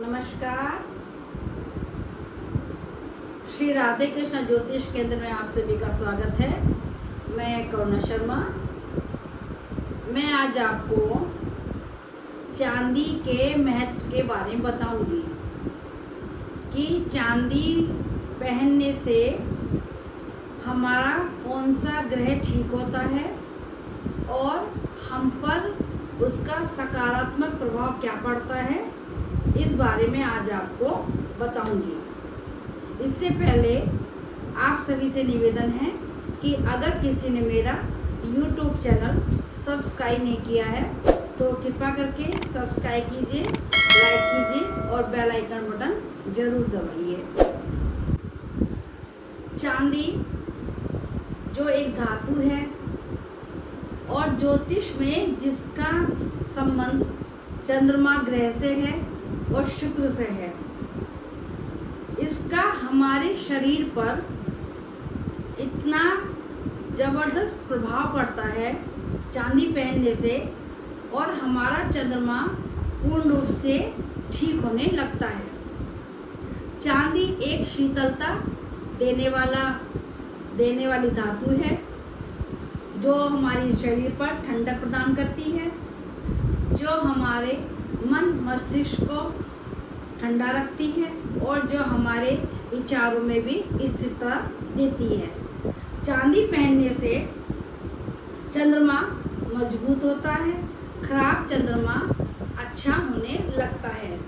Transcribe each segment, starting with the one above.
नमस्कार। श्री राधे कृष्ण ज्योतिष केंद्र में आप सभी का स्वागत है। मैं करुणा शर्मा। मैं आज आपको चांदी के महत्व के बारे में बताऊंगी कि चांदी पहनने से हमारा कौन सा ग्रह ठीक होता है और हम पर उसका सकारात्मक प्रभाव क्या पड़ता है, इस बारे में आज आपको बताऊंगी। इससे पहले आप सभी से निवेदन है कि अगर किसी ने मेरा YouTube चैनल सब्सक्राइब नहीं किया है तो कृपया करके सब्सक्राइब कीजिए, लाइक कीजिए और बेल आइकन बटन जरूर दबाइए। चांदी जो एक धातु है और ज्योतिष में जिसका संबंध चंद्रमा ग्रह से है और शुक्र से है, इसका हमारे शरीर पर इतना जबरदस्त प्रभाव पड़ता है चांदी पहनने से, और हमारा चंद्रमा पूर्ण रूप से ठीक होने लगता है। चांदी एक शीतलता देने वाली धातु है जो हमारे शरीर पर ठंडक प्रदान करती है, जो हमारे मन मस्तिष्क को ठंडा रखती है और जो हमारे विचारों में भी स्थिरता देती है। चांदी पहनने से चंद्रमा मजबूत होता है, खराब चंद्रमा अच्छा होने लगता है।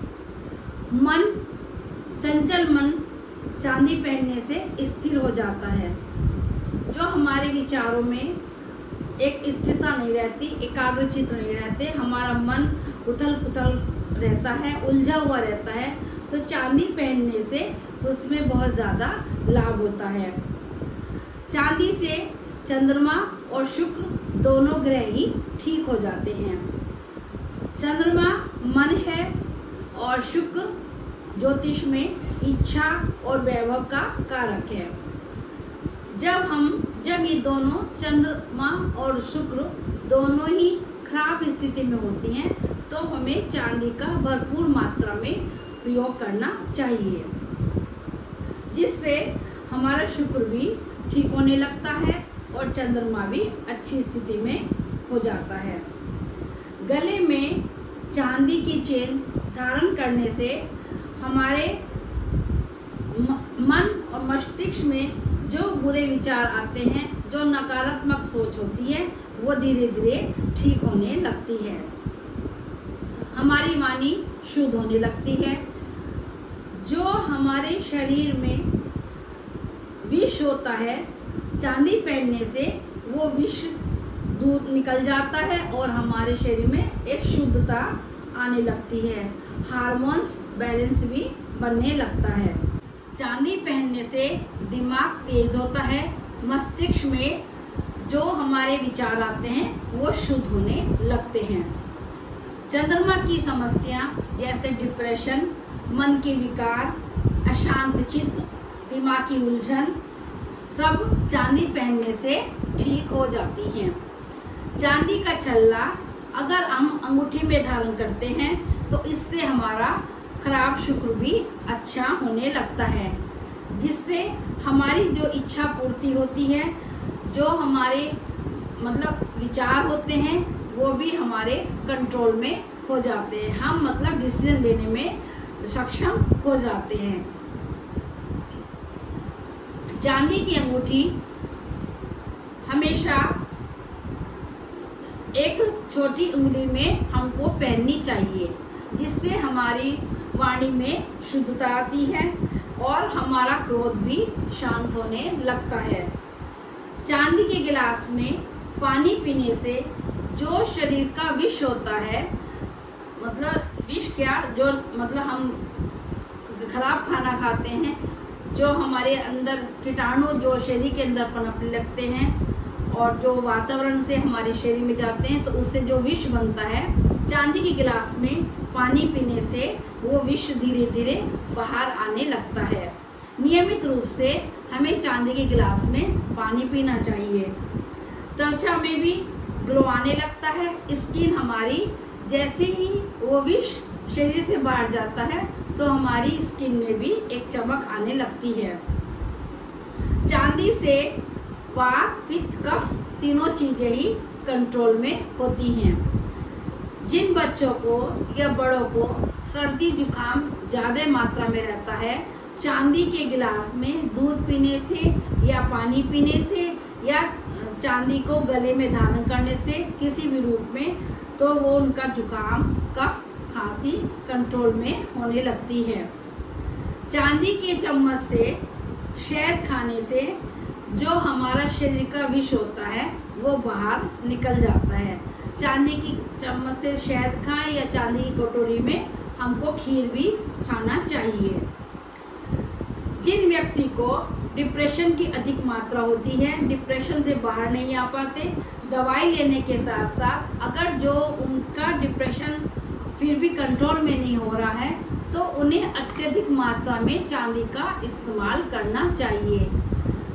चंचल मन चांदी पहनने से स्थिर हो जाता है। जो हमारे विचारों में एक स्थिरता नहीं रहती, एकाग्रचित नहीं रहते, हमारा मन उथल पुथल रहता है, उलझा हुआ रहता है, तो चांदी पहनने से उसमें बहुत ज़्यादा लाभ होता है। चांदी से चंद्रमा और शुक्र दोनों ग्रह ही ठीक हो जाते हैं। चंद्रमा मन है और शुक्र ज्योतिष में इच्छा और वैभव का कारक है। जब ये दोनों चंद्रमा और शुक्र दोनों ही खराब स्थिति में होती हैं तो हमें चांदी का भरपूर मात्रा में प्रयोग करना चाहिए, जिससे हमारा शुक्र भी ठीक होने लगता है और चंद्रमा भी अच्छी स्थिति में हो जाता है। गले में चांदी की चेन धारण करने से हमारे मन और मस्तिष्क में जो बुरे विचार आते हैं, जो नकारात्मक सोच होती है, वो धीरे धीरे ठीक होने लगती है। हमारी वाणी शुद्ध होने लगती है। जो हमारे शरीर में विष होता है, चांदी पहनने से वो विष दूर निकल जाता है और हमारे शरीर में एक शुद्धता आने लगती है। हार्मोन्स बैलेंस भी बनने लगता है। चांदी पहनने से दिमाग तेज होता है। मस्तिष्क में जो हमारे विचार आते हैं वो शुद्ध होने लगते हैं। चंद्रमा की समस्या जैसे डिप्रेशन, मन के विकार, अशांत चित्त, दिमाग की उलझन सब चांदी पहनने से ठीक हो जाती हैं। चांदी का छल्ला अगर हम अंगूठी में धारण करते हैं तो इससे हमारा खराब शुक्र भी अच्छा होने लगता है, जिससे हमारी जो इच्छा पूर्ति होती है, जो हमारे विचार होते हैं वो भी हमारे कंट्रोल में हो जाते हैं। हम डिसीजन लेने में सक्षम हो जाते हैं। चांदी की अंगूठी हमेशा एक छोटी उंगली में हमको पहननी चाहिए, जिससे हमारी वाणी में शुद्धता आती है और हमारा क्रोध भी शांत होने लगता है। चांदी के गिलास में पानी पीने से जो शरीर का विष होता है, विष क्या, जो हम खराब खाना खाते हैं, जो हमारे अंदर कीटाणु जो शरीर के अंदर पनपने लगते हैं और जो वातावरण से हमारे शरीर में जाते हैं, तो उससे जो विष बनता है, चांदी के गिलास में पानी पीने से वो विष धीरे धीरे बाहर आने लगता है। नियमित रूप से हमें चांदी के गिलास में पानी पीना चाहिए। त्वचा में भी ग्लो आने लगता है। स्किन हमारी जैसे ही वो विष शरीर से बाहर जाता है तो हमारी स्किन में भी एक चमक आने लगती है। चांदी से वात, पित्त, कफ तीनों चीजें ही कंट्रोल में होती हैं। जिन बच्चों को या बड़ों को सर्दी जुकाम ज़्यादा मात्रा में रहता है, चांदी के गिलास में दूध पीने से या पानी पीने से या चांदी को गले में धारण करने से किसी भी रूप में, तो वो उनका जुकाम, कफ, खांसी कंट्रोल में होने लगती है। चांदी के चम्मच से शहद खाने से जो हमारा शरीर का विष होता है वो बाहर निकल जाता है। चांदी की चम्मच से शहद खाएं या चांदी की कटोरी में हमको खीर भी खाना चाहिए। जिन व्यक्ति को डिप्रेशन की अधिक मात्रा होती है, डिप्रेशन से बाहर नहीं आ पाते, दवाई लेने के साथ साथ अगर जो उनका डिप्रेशन फिर भी कंट्रोल में नहीं हो रहा है, तो उन्हें अत्यधिक मात्रा में चांदी का इस्तेमाल करना चाहिए।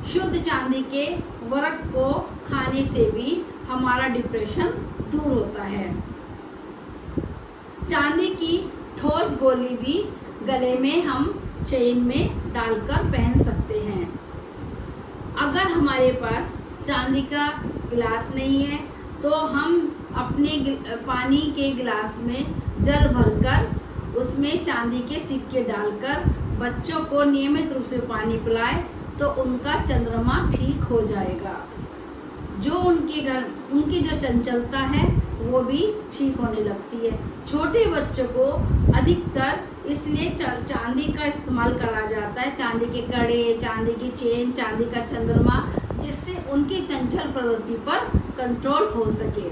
शुद्ध चांदी के वर्क को खाने से भी हमारा डिप्रेशन दूर होता है। चांदी की ठोस गोली भी गले में हम चेन में डालकर पहन सकते हैं। अगर हमारे पास चांदी का गिलास नहीं है तो हम अपने पानी के गिलास में जल भरकर उसमें चांदी के सिक्के डालकर बच्चों को नियमित रूप से पानी पिलाएं तो उनका चंद्रमा ठीक हो जाएगा। जो उनकी जो चंचलता है वो भी ठीक होने लगती है। छोटे बच्चों को अधिकतर इसलिए चांदी का इस्तेमाल करा जाता है, चांदी के कड़े, चांदी की चेन, चांदी का चंद्रमा, जिससे उनकी चंचल प्रवृत्ति पर कंट्रोल हो सके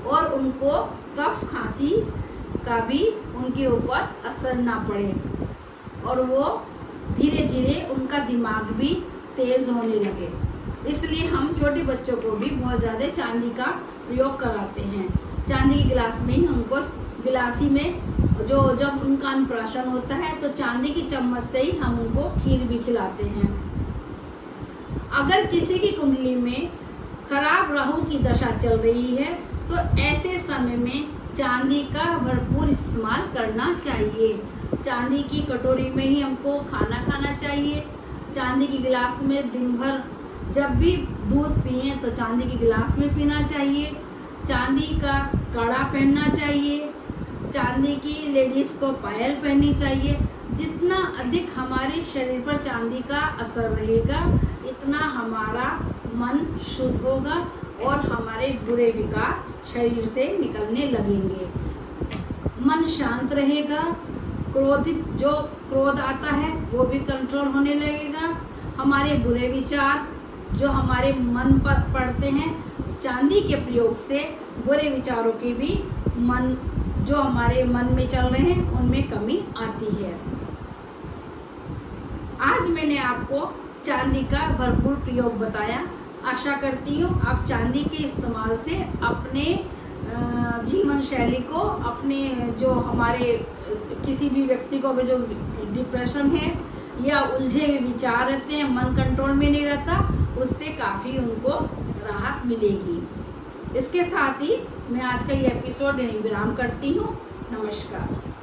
और उनको कफ खांसी का भी उनके ऊपर असर ना पड़े और वो धीरे धीरे उनका दिमाग भी तेज होने लगे। इसलिए हम छोटे बच्चों को भी बहुत ज़्यादा चांदी का प्रयोग कराते हैं। चांदी के गिलास में ही हमको गिलासी में जब उनका अन्नप्राशन होता है तो चांदी की चम्मच से ही हम उनको खीर भी खिलाते हैं। अगर किसी की कुंडली में खराब राहु की दशा चल रही है तो ऐसे समय में चांदी का भरपूर इस्तेमाल करना चाहिए। चांदी की कटोरी में ही हमको खाना खाना चाहिए। चांदी के गिलास में दिन भर जब भी दूध पिए तो चांदी के गिलास में पीना चाहिए। चांदी का कड़ा पहनना चाहिए। चांदी की लेडीज़ को पायल पहननी चाहिए। जितना अधिक हमारे शरीर पर चांदी का असर रहेगा इतना हमारा मन शुद्ध होगा और हमारे बुरे विकार शरीर से निकलने लगेंगे। मन शांत रहेगा। जो क्रोध आता है वो भी कंट्रोल होने लगेगा। हमारे बुरे विचार जो हमारे मन पर पड़ते हैं, चांदी के प्रयोग से बुरे विचारों के भी जो हमारे मन में चल रहे हैं उनमें कमी आती है। आज मैंने आपको चांदी का भरपूर प्रयोग बताया। आशा करती हूँ आप चांदी के इस्तेमाल से अपने जीवन शैली को, अपने जो हमारे किसी भी व्यक्ति को अगर जो डिप्रेशन है या उलझे हुए विचार रहते हैं, मन कंट्रोल में नहीं रहता, उससे काफ़ी उनको राहत मिलेगी। इसके साथ ही मैं आज का ये एपिसोड यहीं विराम करती हूँ। नमस्कार।